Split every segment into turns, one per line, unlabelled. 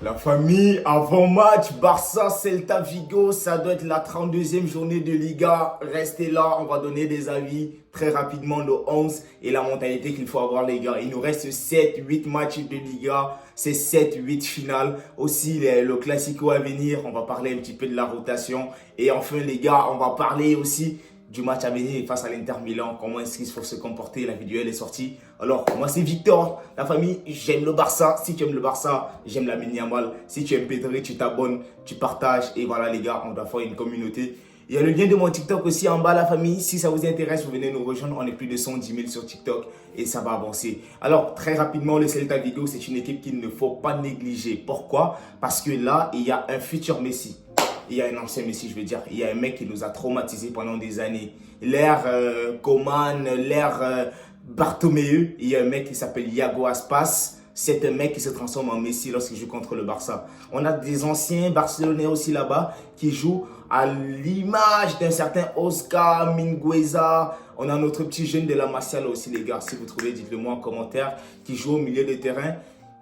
La famille, avant-match, Barça, Celta Vigo, ça doit être la 32e journée de Liga. Restez là, on va donner des avis très rapidement de 11 et la mentalité qu'il faut avoir les gars. Il nous reste 7-8 matchs de Liga, c'est 7-8 finales. Aussi le Classico à venir, on va parler un petit peu de la rotation. Et enfin les gars, on va parler aussi du match à venir face à l'Inter Milan, comment est-ce qu'il faut se comporter, la vidéo elle est sortie. Alors moi c'est Victor, la famille, j'aime le Barça, si tu aimes le Barça, j'aime Lamine Yamal, si tu aimes Pedri, tu t'abonnes, tu partages et voilà les gars, on doit faire une communauté. Il y a le lien de mon TikTok aussi en bas la famille, si ça vous intéresse, vous venez nous rejoindre, on est plus de 110 000 sur TikTok et ça va avancer. Alors très rapidement, le Celta Vigo c'est une équipe qu'il ne faut pas négliger. Pourquoi? Parce que là, il y a un futur Messi. Il y a un ancien Messi, je veux dire. Il y a un mec qui nous a traumatisés pendant des années. L'ère Coman, l'ère Bartomeu. Il y a un mec qui s'appelle Iago Aspas. C'est un mec qui se transforme en Messi lorsqu'il joue contre le Barça. On a des anciens Barcelonais aussi là-bas qui jouent à l'image d'un certain Oscar Mingueza. On a notre petit jeune de la Masia là aussi, les gars. Si vous trouvez, dites-le moi en commentaire. Qui joue au milieu de terrain.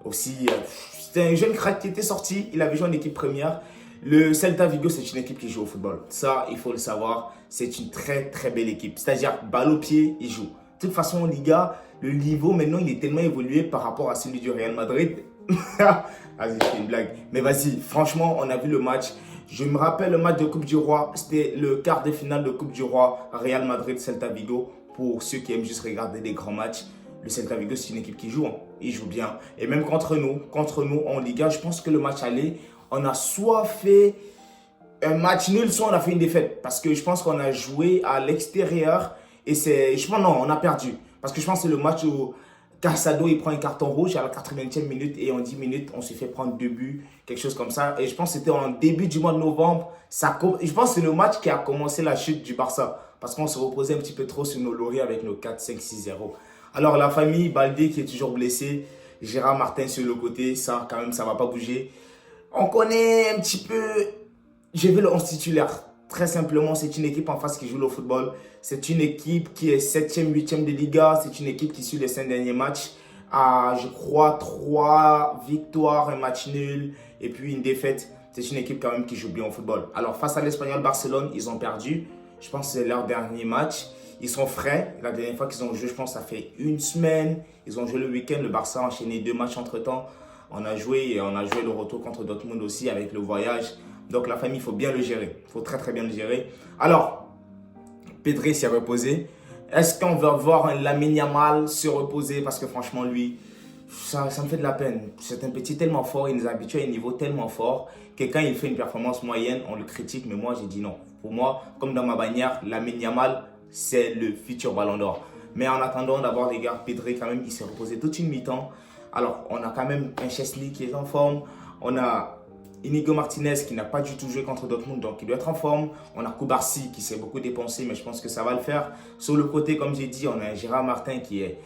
Aussi, c'était un jeune crack qui était sorti. Il avait joué en équipe première. Le Celta Vigo, c'est une équipe qui joue au football. Ça, il faut le savoir. C'est une très, très belle équipe. C'est-à-dire, balle au pied, ils jouent. De toute façon, en Liga, le niveau, maintenant, il est tellement évolué par rapport à celui du Real Madrid. Vas-y, je fais une blague. Mais vas-y, franchement, on a vu le match. Je me rappelle le match de Coupe du Roi. C'était le quart de finale de Coupe du Roi. Real Madrid-Celta Vigo. Pour ceux qui aiment juste regarder des grands matchs. Le Celta Vigo, c'est une équipe qui joue. Hein. Ils jouent bien. Et même contre nous en Liga, je pense que le match allait. On a soit fait un match nul, soit on a fait une défaite. Parce que je pense qu'on a joué à l'extérieur et c'est... Je pense non, on a perdu. Parce que je pense que c'est le match où Casado il prend un carton rouge à la 80e minute et en 10 minutes, on s'est fait prendre 2 buts, quelque chose comme ça. Et je pense que c'était en début du mois de novembre. Je pense que c'est le match qui a commencé la chute du Barça. Parce qu'on se reposait un petit peu trop sur nos lauriers avec nos 4-5-6-0. Alors la famille, Baldé qui est toujours blessé, Gérard Martin sur le côté, ça quand même, ça ne va pas bouger. On connaît un petit peu, j'ai vu le 11 titulaire. Très simplement, c'est une équipe en face qui joue le football. C'est une équipe qui est 7e, 8e de Liga. C'est une équipe qui suit les 5 derniers matchs. Je crois, 3 victoires, un match nul et puis une défaite. C'est une équipe quand même qui joue bien au football. Alors, face à l'Espagnol Barcelone, ils ont perdu. Je pense que c'est leur dernier match. Ils sont frais. La dernière fois qu'ils ont joué, je pense que ça fait une semaine. Ils ont joué le week-end. Le Barça a enchaîné 2 matchs entre-temps. On a joué le retour contre Dortmund aussi avec le voyage. Donc la famille, il faut bien le gérer. Il faut très très bien le gérer. Alors, Pedri s'est reposé. Est-ce qu'on va voir un Lamine Yamal se reposer? Parce que franchement, lui, ça me fait de la peine. C'est un petit tellement fort, il nous a habitués à un niveau tellement fort que quand il fait une performance moyenne, on le critique. Mais moi, j'ai dit non. Pour moi, comme dans ma bannière, Lamine Yamal, c'est le futur ballon d'or. Mais en attendant d'avoir les gars, Pedri quand même, il s'est reposé toute une mi-temps. Alors, on a quand même un Chesney qui est en forme. On a Inigo Martinez qui n'a pas du tout joué contre Dortmund, donc il doit être en forme. On a Koubarsi qui s'est beaucoup dépensé, mais je pense que ça va le faire. Sur le côté, comme j'ai dit, on a Gérard Martin qui est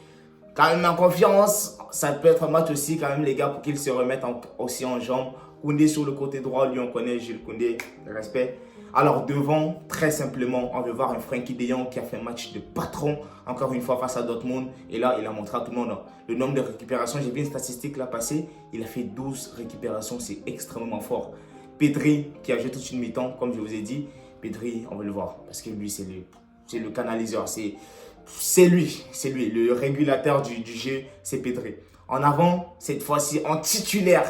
quand même en confiance. Ça peut être un match aussi quand même, les gars, pour qu'ils se remettent aussi en jambes. Koundé sur le côté droit, lui on connaît, Jules Koundé, respect. Alors devant, très simplement, on veut voir un Frenkie de Jong qui a fait un match de patron, encore une fois face à Dortmund. Et là, il a montré à tout le monde le nombre de récupérations. J'ai vu une statistique là passer, il a fait 12 récupérations, c'est extrêmement fort. Pedri qui a joué toute une mi-temps, comme je vous ai dit. Pedri, on veut le voir, parce que lui, c'est le canaliseur, c'est lui, le régulateur du jeu, c'est Pedri. En avant, cette fois-ci, en titulaire,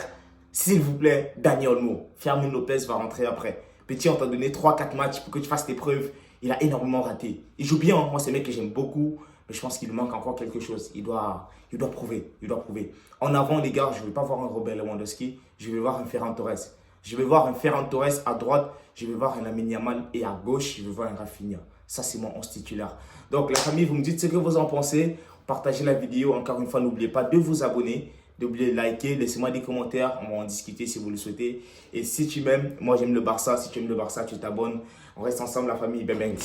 s'il vous plaît, Dani Olmo. Fermin Lopez va rentrer après. Petit, on t'a donné 3-4 matchs pour que tu fasses tes preuves. Il a énormément raté. Il joue bien. Moi, c'est un mec que j'aime beaucoup. Mais je pense qu'il lui manque encore quelque chose. Il doit prouver. Il doit prouver. En avant, les gars, je ne veux pas voir un Robert Lewandowski. Je vais voir un Ferran Torres. Je vais voir un Ferran Torres à droite. Je vais voir un Lamine Yamal. Et à gauche, je vais voir un Rafinha. Ça, c'est mon 11 titulaire. Donc, la famille, vous me dites ce que vous en pensez. Partagez la vidéo. Encore une fois, n'oubliez pas de vous abonner. N'oubliez de liker, laissez-moi des commentaires, on va en discuter si vous le souhaitez. Et si tu m'aimes, moi j'aime le Barça, si tu aimes le Barça, tu t'abonnes. On reste ensemble la famille, bang bang.